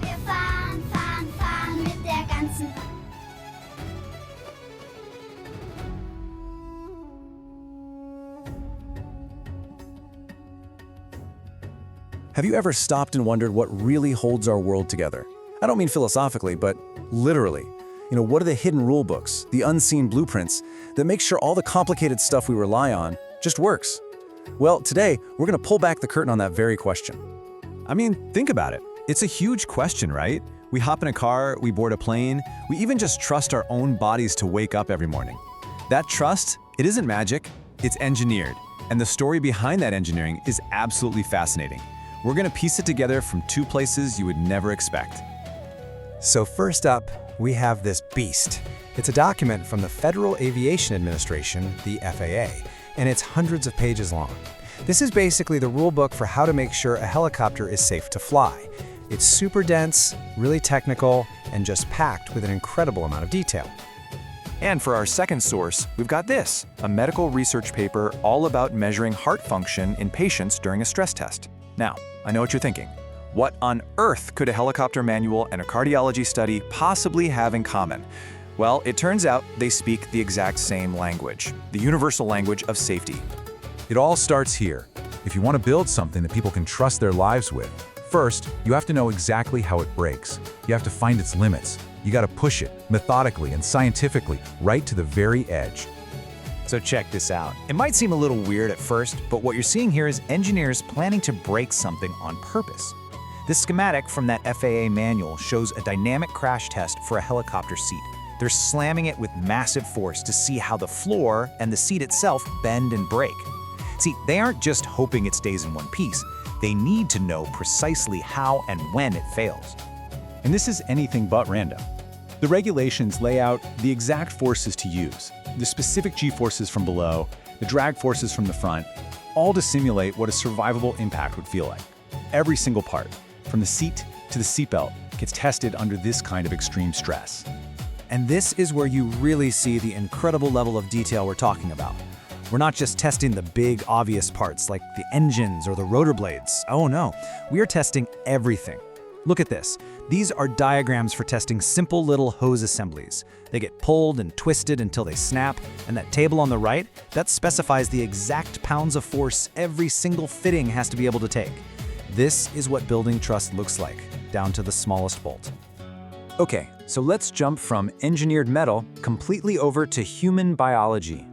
Wir fahren, fahren, fahren mit der ganzen Bahn. Have you ever stopped and wondered what really holds our world together? I don't mean philosophically, but literally. What are the hidden rule books, the unseen blueprints that make sure all the complicated stuff we rely on just works? Well, today, we're going to pull back the curtain on that very question. I mean, think about it. It's a huge question, right? We hop in a car, we board a plane, we even just trust our own bodies to wake up every morning. That trust, it isn't magic, it's engineered. And the story behind that engineering is absolutely fascinating. We're going to piece it together from two places you would never expect. So first up, we have this beast. It's a document from the Federal Aviation Administration, the FAA, and it's hundreds of pages long. This is basically the rule book for how to make sure a helicopter is safe to fly. It's super dense, really technical, and just packed with an incredible amount of detail. And for our second source, we've got this, a medical research paper all about measuring heart function in patients during a stress test. Now, I know what you're thinking. What on earth could a helicopter manual and a cardiology study possibly have in common? Well, it turns out they speak the exact same language, the universal language of safety. It all starts here. If you want to build something that people can trust their lives with, first, you have to know exactly how it breaks. You have to find its limits. You got to push it methodically and scientifically right to the very edge. So check this out. It might seem a little weird at first, but what you're seeing here is engineers planning to break something on purpose. This schematic from that FAA manual shows a dynamic crash test for a helicopter seat. They're slamming it with massive force to see how the floor and the seat itself bend and break. See, they aren't just hoping it stays in one piece. They need to know precisely how and when it fails. And this is anything but random. The regulations lay out the exact forces to use, the specific G-forces from below, the drag forces from the front, all to simulate what a survivable impact would feel like. Every single part, from the seat to the seatbelt, gets tested under this kind of extreme stress. And this is where you really see the incredible level of detail we're talking about. We're not just testing the big, obvious parts like the engines or the rotor blades. Oh no, we are testing everything. Look at this. These are diagrams for testing simple little hose assemblies. They get pulled and twisted until they snap, and that table on the right, that specifies the exact pounds of force every single fitting has to be able to take. This is what building trust looks like, down to the smallest bolt. Okay, so let's jump from engineered metal completely over to human biology.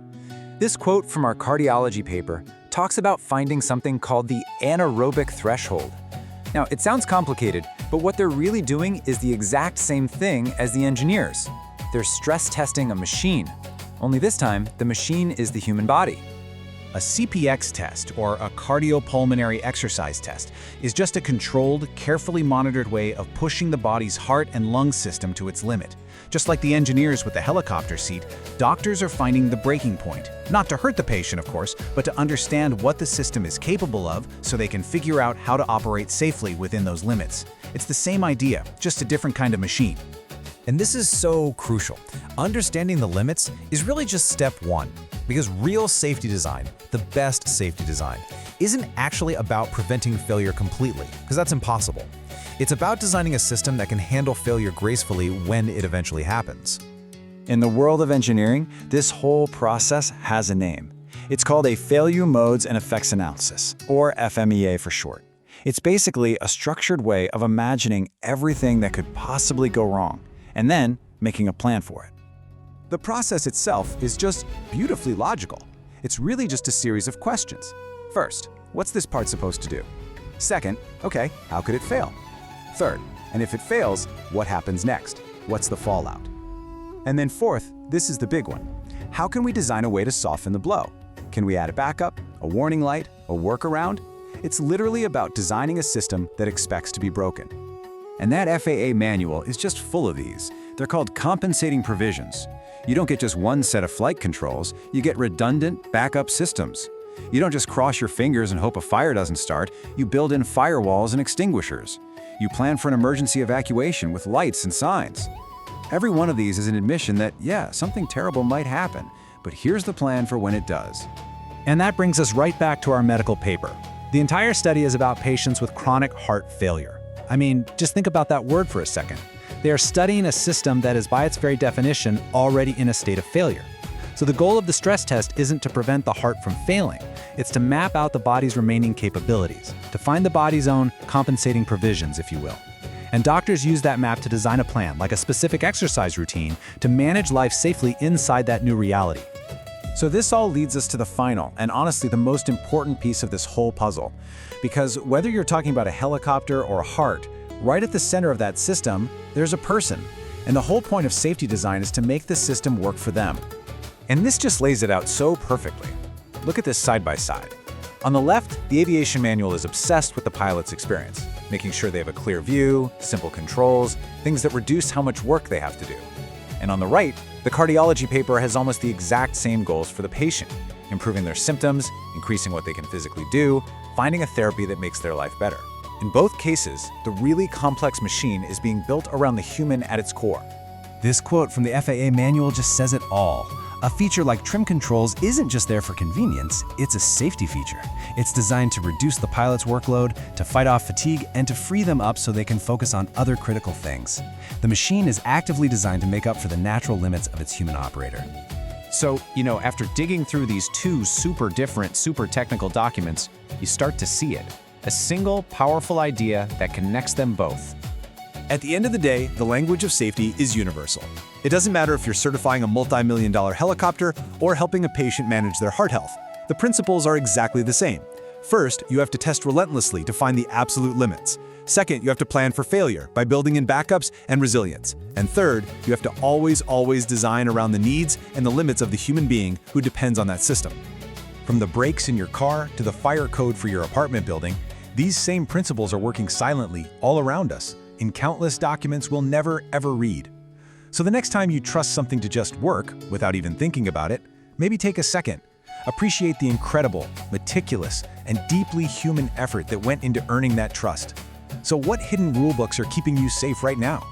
This quote from our cardiology paper talks about finding something called the anaerobic threshold. Now, it sounds complicated, but what they're really doing is the exact same thing as the engineers. They're stress testing a machine. Only this time, the machine is the human body. A CPX test, or a cardiopulmonary exercise test, is just a controlled, carefully monitored way of pushing the body's heart and lung system to its limit. Just like the engineers with the helicopter seat, doctors are finding the breaking point. Not to hurt the patient, of course, but to understand what the system is capable of so they can figure out how to operate safely within those limits. It's the same idea, just a different kind of machine. And this is so crucial. Understanding the limits is really just step one, because real safety design, the best safety design, isn't actually about preventing failure completely, because that's impossible. It's about designing a system that can handle failure gracefully when it eventually happens. In the world of engineering, this whole process has a name. It's called a failure modes and effects analysis, or FMEA for short. It's basically a structured way of imagining everything that could possibly go wrong, and then making a plan for it. The process itself is just beautifully logical. It's really just a series of questions. First, what's this part supposed to do? Second, okay, how could it fail? Third, and if it fails, what happens next? What's the fallout? And then fourth, this is the big one. How can we design a way to soften the blow? Can we add a backup, a warning light, a workaround? It's literally about designing a system that expects to be broken. And that FAA manual is just full of these. They're called compensating provisions. You don't get just one set of flight controls, you get redundant backup systems. You don't just cross your fingers and hope a fire doesn't start, you build in firewalls and extinguishers. You plan for an emergency evacuation with lights and signs. Every one of these is an admission that, yeah, something terrible might happen, but here's the plan for when it does. And that brings us right back to our medical paper. The entire study is about patients with chronic heart failure. I mean, just think about that word for a second. They are studying a system that is, by its very definition, already in a state of failure. So the goal of the stress test isn't to prevent the heart from failing. It's to map out the body's remaining capabilities, to find the body's own compensating provisions, if you will. And doctors use that map to design a plan, like a specific exercise routine, to manage life safely inside that new reality. So this all leads us to the final, and honestly the most important piece of this whole puzzle. Because whether you're talking about a helicopter or a heart, right at the center of that system, there's a person. And the whole point of safety design is to make the system work for them. And this just lays it out so perfectly. Look at this side by side. On the left, the aviation manual is obsessed with the pilot's experience, making sure they have a clear view, simple controls, things that reduce how much work they have to do. And on the right, the cardiology paper has almost the exact same goals for the patient, improving their symptoms, increasing what they can physically do, finding a therapy that makes their life better. In both cases, the really complex machine is being built around the human at its core. This quote from the FAA manual just says it all. A feature like trim controls isn't just there for convenience, it's a safety feature. It's designed to reduce the pilot's workload, to fight off fatigue, and to free them up so they can focus on other critical things. The machine is actively designed to make up for the natural limits of its human operator. So, after digging through these two super different, super technical documents, you start to see it. A single, powerful idea that connects them both. At the end of the day, the language of safety is universal. It doesn't matter if you're certifying a multi-million-dollar helicopter or helping a patient manage their heart health. The principles are exactly the same. First, you have to test relentlessly to find the absolute limits. Second, you have to plan for failure by building in backups and resilience. And third, you have to always design around the needs and the limits of the human being who depends on that system. From the brakes in your car to the fire code for your apartment building, these same principles are working silently all around us in countless documents we'll never, ever read. So the next time you trust something to just work, without even thinking about it, maybe take a second. Appreciate the incredible, meticulous, and deeply human effort that went into earning that trust. So what hidden rulebooks are keeping you safe right now?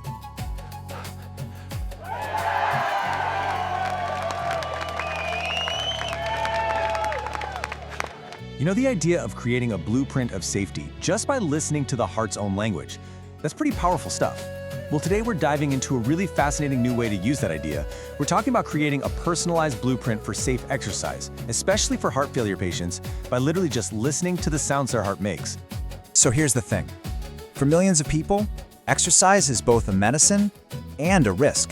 The idea of creating a blueprint of safety just by listening to the heart's own language, that's pretty powerful stuff. Well, today we're diving into a really fascinating new way to use that idea. We're talking about creating a personalized blueprint for safe exercise, especially for heart failure patients, by literally just listening to the sounds their heart makes. So here's the thing. For millions of people, exercise is both a medicine and a risk.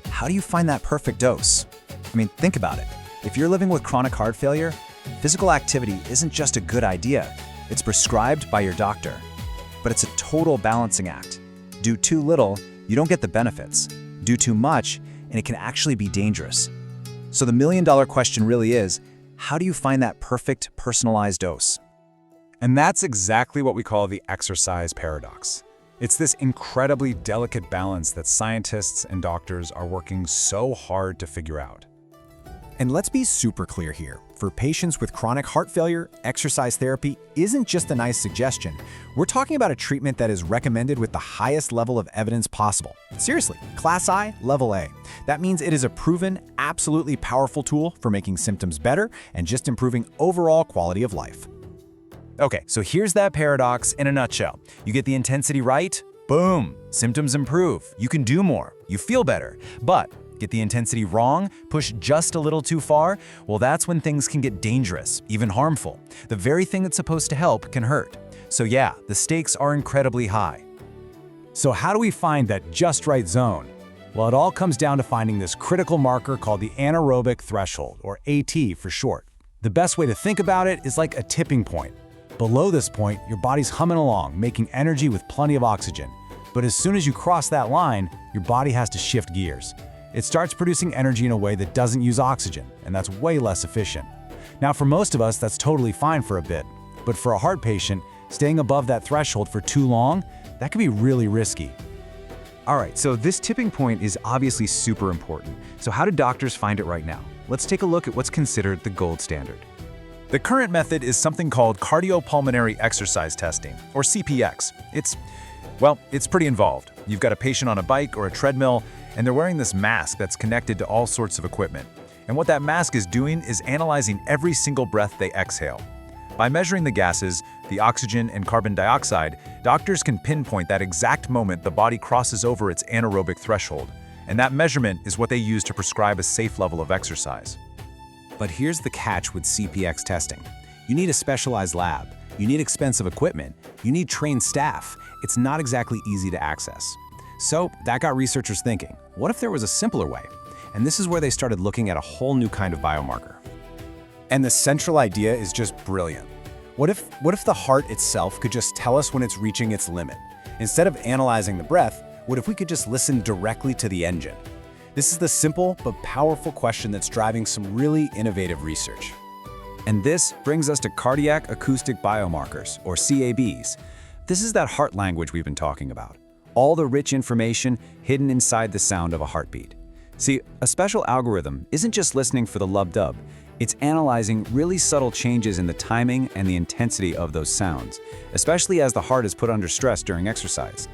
How do you find that perfect dose? I mean, think about it. If you're living with chronic heart failure, physical activity isn't just a good idea. It's prescribed by your doctor. But it's a total balancing act. Do too little, you don't get the benefits. Do too much, and it can actually be dangerous. So the million-dollar question really is, how do you find that perfect personalized dose? And that's exactly what we call the exercise paradox. It's this incredibly delicate balance that scientists and doctors are working so hard to figure out. And let's be super clear here. For patients with chronic heart failure, exercise therapy isn't just a nice suggestion. We're talking about a treatment that is recommended with the highest level of evidence possible. Seriously, Class I, Level A. That means it is a proven, absolutely powerful tool for making symptoms better and just improving overall quality of life. Okay, so here's that paradox in a nutshell. You get the intensity right, boom, symptoms improve, you can do more, you feel better. But get the intensity wrong, push just a little too far, well, that's when things can get dangerous, even harmful. The very thing that's supposed to help can hurt. So yeah, the stakes are incredibly high. So how do we find that just right zone? Well, it all comes down to finding this critical marker called the anaerobic threshold, or AT for short. The best way to think about it is like a tipping point. Below this point, your body's humming along, making energy with plenty of oxygen. But as soon as you cross that line, your body has to shift gears. It starts producing energy in a way that doesn't use oxygen, and that's way less efficient. Now, for most of us, that's totally fine for a bit. But for a heart patient, staying above that threshold for too long, that can be really risky. All right, so this tipping point is obviously super important. So how do doctors find it right now? Let's take a look at what's considered the gold standard. The current method is something called cardiopulmonary exercise testing, or CPX. It's pretty involved. You've got a patient on a bike or a treadmill, and they're wearing this mask that's connected to all sorts of equipment. And what that mask is doing is analyzing every single breath they exhale. By measuring the gases, the oxygen and carbon dioxide, doctors can pinpoint that exact moment the body crosses over its anaerobic threshold. And that measurement is what they use to prescribe a safe level of exercise. But here's the catch with CPX testing. You need a specialized lab, you need expensive equipment, you need trained staff. It's not exactly easy to access. So that got researchers thinking, what if there was a simpler way? And this is where they started looking at a whole new kind of biomarker. And the central idea is just brilliant. What if the heart itself could just tell us when it's reaching its limit? Instead of analyzing the breath, what if we could just listen directly to the engine? This is the simple but powerful question that's driving some really innovative research. And this brings us to cardiac acoustic biomarkers, or CABs. This is that heart language we've been talking about. All the rich information hidden inside the sound of a heartbeat. See, a special algorithm isn't just listening for the lub-dub. It's analyzing really subtle changes in the timing and the intensity of those sounds, especially as the heart is put under stress during exercise.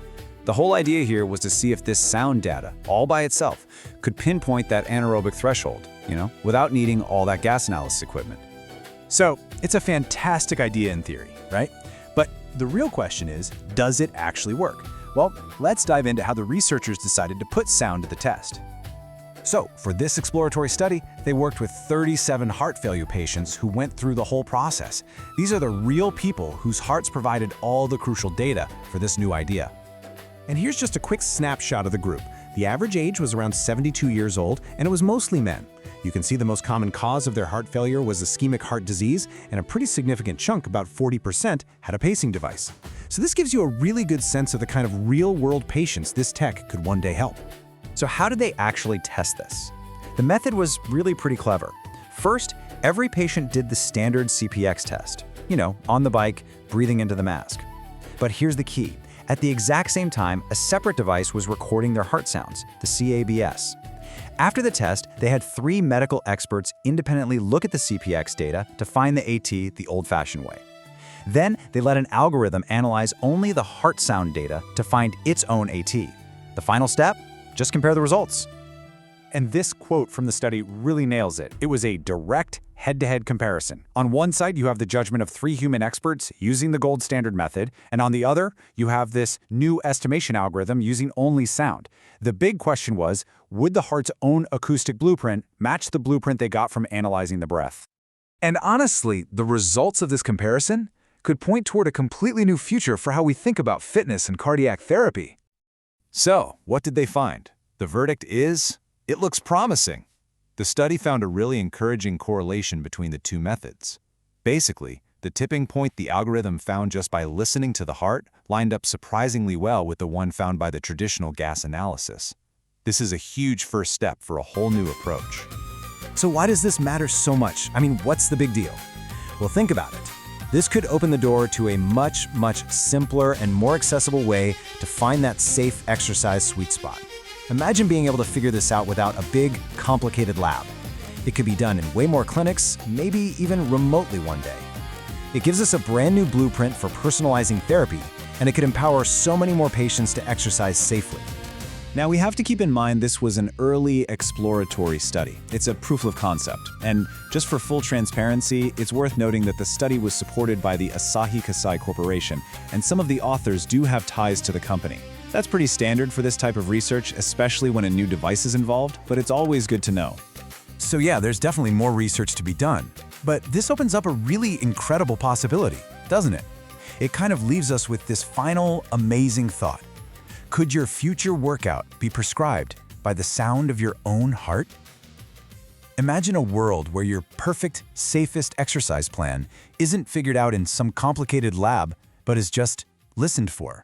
The whole idea here was to see if this sound data, all by itself, could pinpoint that anaerobic threshold, without needing all that gas analysis equipment. So, it's a fantastic idea in theory, right? But the real question is, does it actually work? Well, let's dive into how the researchers decided to put sound to the test. So, for this exploratory study, they worked with 37 heart failure patients who went through the whole process. These are the real people whose hearts provided all the crucial data for this new idea. And here's just a quick snapshot of the group. The average age was around 72 years old, and it was mostly men. You can see the most common cause of their heart failure was ischemic heart disease, and a pretty significant chunk, about 40%, had a pacing device. So this gives you a really good sense of the kind of real-world patients this tech could one day help. So how did they actually test this? The method was really pretty clever. First, every patient did the standard CPX test. On the bike, breathing into the mask. But here's the key. At the exact same time, a separate device was recording their heart sounds, the CABS. After the test, they had 3 medical experts independently look at the CPX data to find the AT the old-fashioned way. Then, they let an algorithm analyze only the heart sound data to find its own AT. The final step? Just compare the results. And this quote from the study really nails it. It was a direct, head-to-head comparison. On one side, you have the judgment of 3 human experts using the gold standard method, and on the other, you have this new estimation algorithm using only sound. The big question was, would the heart's own acoustic blueprint match the blueprint they got from analyzing the breath? And honestly, the results of this comparison could point toward a completely new future for how we think about fitness and cardiac therapy. So, what did they find? The verdict is, it looks promising. The study found a really encouraging correlation between the two methods. Basically, the tipping point the algorithm found just by listening to the heart lined up surprisingly well with the one found by the traditional gas analysis. This is a huge first step for a whole new approach. So why does this matter so much? I mean, what's the big deal? Well, think about it. This could open the door to a much, much simpler and more accessible way to find that safe exercise sweet spot. Imagine being able to figure this out without a big, complicated lab. It could be done in way more clinics, maybe even remotely one day. It gives us a brand new blueprint for personalizing therapy, and it could empower so many more patients to exercise safely. Now, we have to keep in mind this was an early exploratory study. It's a proof of concept. And just for full transparency, it's worth noting that the study was supported by the Asahi Kasei Corporation, and some of the authors do have ties to the company. That's pretty standard for this type of research, especially when a new device is involved, but it's always good to know. So yeah, there's definitely more research to be done. But this opens up a really incredible possibility, doesn't it? It kind of leaves us with this final, amazing thought. Could your future workout be prescribed by the sound of your own heart? Imagine a world where your perfect, safest exercise plan isn't figured out in some complicated lab, but is just listened for.